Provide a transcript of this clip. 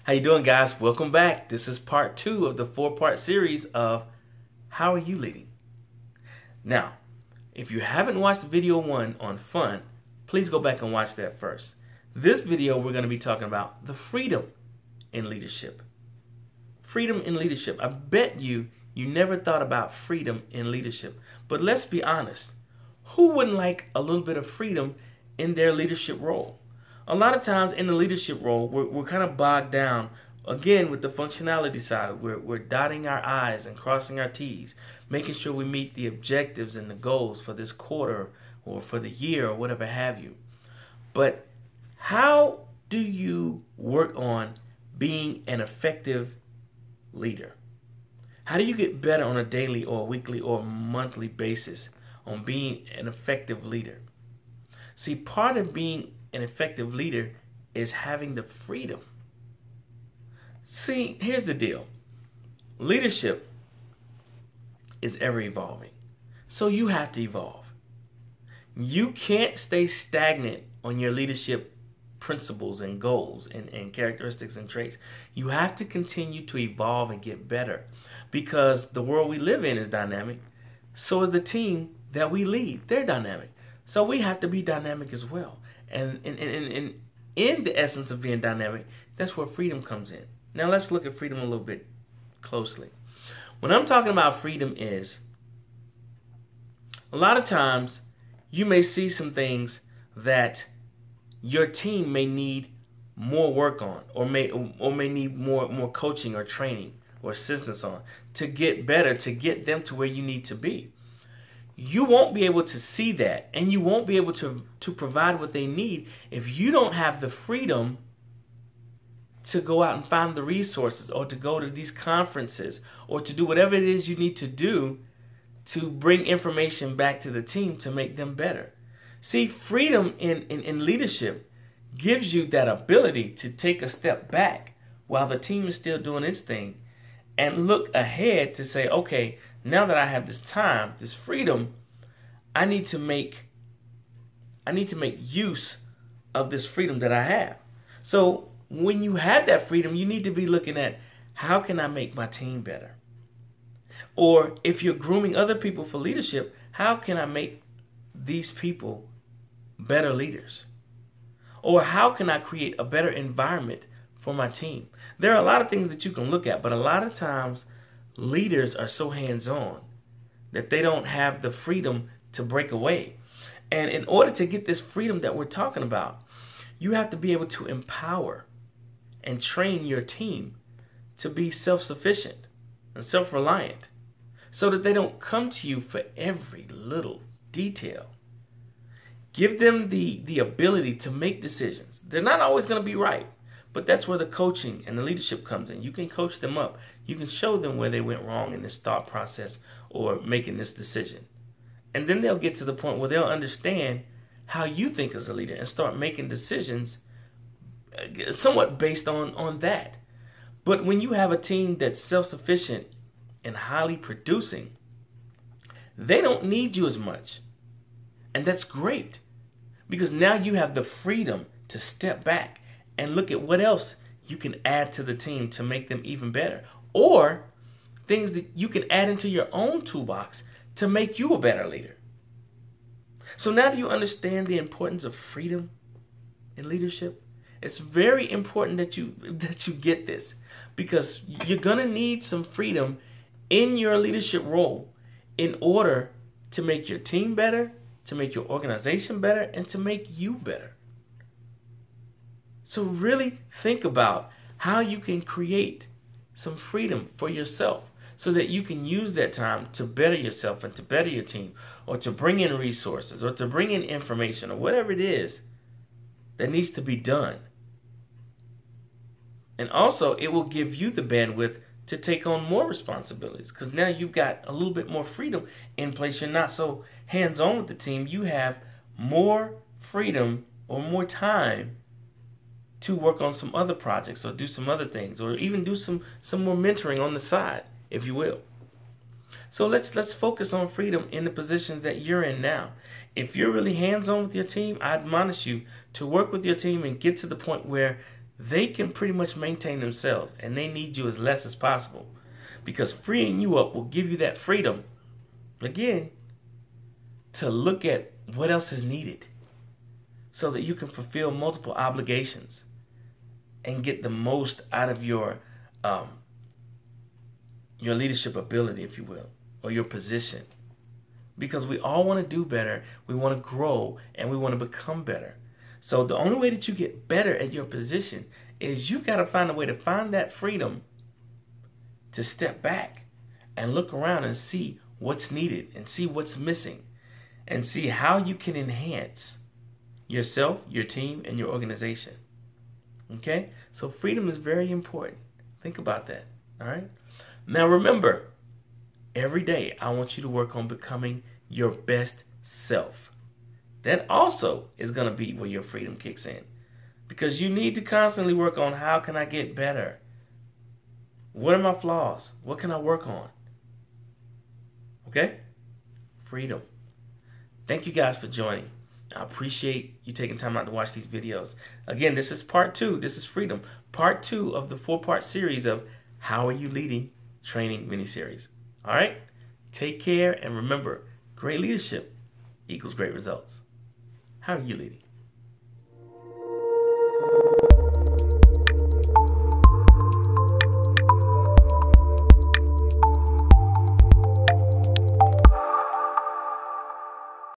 How you doing, guys? Welcome back. This is part 2 of the 4-part series of How Are You Leading? Now, if you haven't watched video 1 on fun, please go back and watch that first. This video, we're going to be talking about the freedom in leadership. Freedom in leadership. I bet you never thought about freedom in leadership. But let's be honest. Who wouldn't like a little bit of freedom in their leadership role? A lot of times in the leadership role, we're kind of bogged down, again, with the functionality side. We're dotting our I's and crossing our T's, making sure we meet the objectives and the goals for this quarter or for the year or whatever have you. But how do you work on being an effective leader? How do you get better on a daily or weekly or monthly basis on being an effective leader? See, part of being an effective leader is having the freedom. See, here's the deal. Leadership is ever evolving. So you have to evolve. You can't stay stagnant on your leadership principles and goals and characteristics and traits. You have to continue to evolve and get better because the world we live in is dynamic. So is the team that we lead. They're dynamic. So we have to be dynamic as well. And in the essence of being dynamic, that's where freedom comes in. Now let's look at freedom a little bit closely. When I'm talking about freedom is, a lot of times you may see some things that your team may need more work on or may need more coaching or training or assistance on to get better, to get them to where you need to be. You won't be able to see that, and you won't be able to provide what they need if you don't have the freedom to go out and find the resources or to go to these conferences or to do whatever it is you need to do to bring information back to the team to make them better. See, freedom in leadership gives you that ability to take a step back while the team is still doing its thing and look ahead to say, okay, now that I have this time, this freedom, I need to make use of this freedom that I have. So when you have that freedom, you need to be looking at how can I make my team better? Or if you're grooming other people for leadership, how can I make these people better leaders? Or how can I create a better environment for my team? There are a lot of things that you can look at, but a lot of times leaders are so hands-on that they don't have the freedom to break away. And in order to get this freedom that we're talking about, you have to be able to empower and train your team to be self-sufficient and self-reliant so that they don't come to you for every little detail. Give them the ability to make decisions. They're not always going to be right, but that's where the coaching and the leadership comes in. You can coach them up. You can show them where they went wrong in this thought process or making this decision. And then they'll get to the point where they'll understand how you think as a leader and start making decisions somewhat based on that. But when you have a team that's self-sufficient and highly producing, they don't need you as much. And that's great because now you have the freedom to step back and look at what else you can add to the team to make them even better. Or things that you can add into your own toolbox to make you a better leader. So now do you understand the importance of freedom in leadership? It's very important that you get this because you're going to need some freedom in your leadership role in order to make your team better, to make your organization better, and to make you better. So really think about how you can create some freedom for yourself so that you can use that time to better yourself and to better your team or to bring in resources or to bring in information or whatever it is that needs to be done. And also, it will give you the bandwidth to take on more responsibilities because now you've got a little bit more freedom in place. You're not so hands-on with the team. You have more freedom or more time to work on some other projects or do some other things or even do some more mentoring on the side, if you will. So let's focus on freedom in the positions that you're in now. If you're really hands-on with your team, I admonish you to work with your team and get to the point where they can pretty much maintain themselves and they need you as less as possible, because freeing you up will give you that freedom, again, to look at what else is needed so that you can fulfill multiple obligations and get the most out of your leadership ability, if you will, or your position. Because we all want to do better, we want to grow, and we want to become better. So the only way that you get better at your position is you got to find a way to find that freedom to step back and look around and see what's needed and see what's missing and see how you can enhance yourself, your team, and your organization. Okay? So freedom is very important. Think about that. All right? Now remember, every day I want you to work on becoming your best self. That also is going to be where your freedom kicks in. Because you need to constantly work on, how can I get better? What are my flaws? What can I work on? Okay? Freedom. Thank you guys for joining. I appreciate you taking time out to watch these videos. Again, this is part 2. This is Freedom. Part 2 of the 4-part series of How Are You Leading? Training miniseries. All right? Take care, and remember, great leadership equals great results. How are you leading?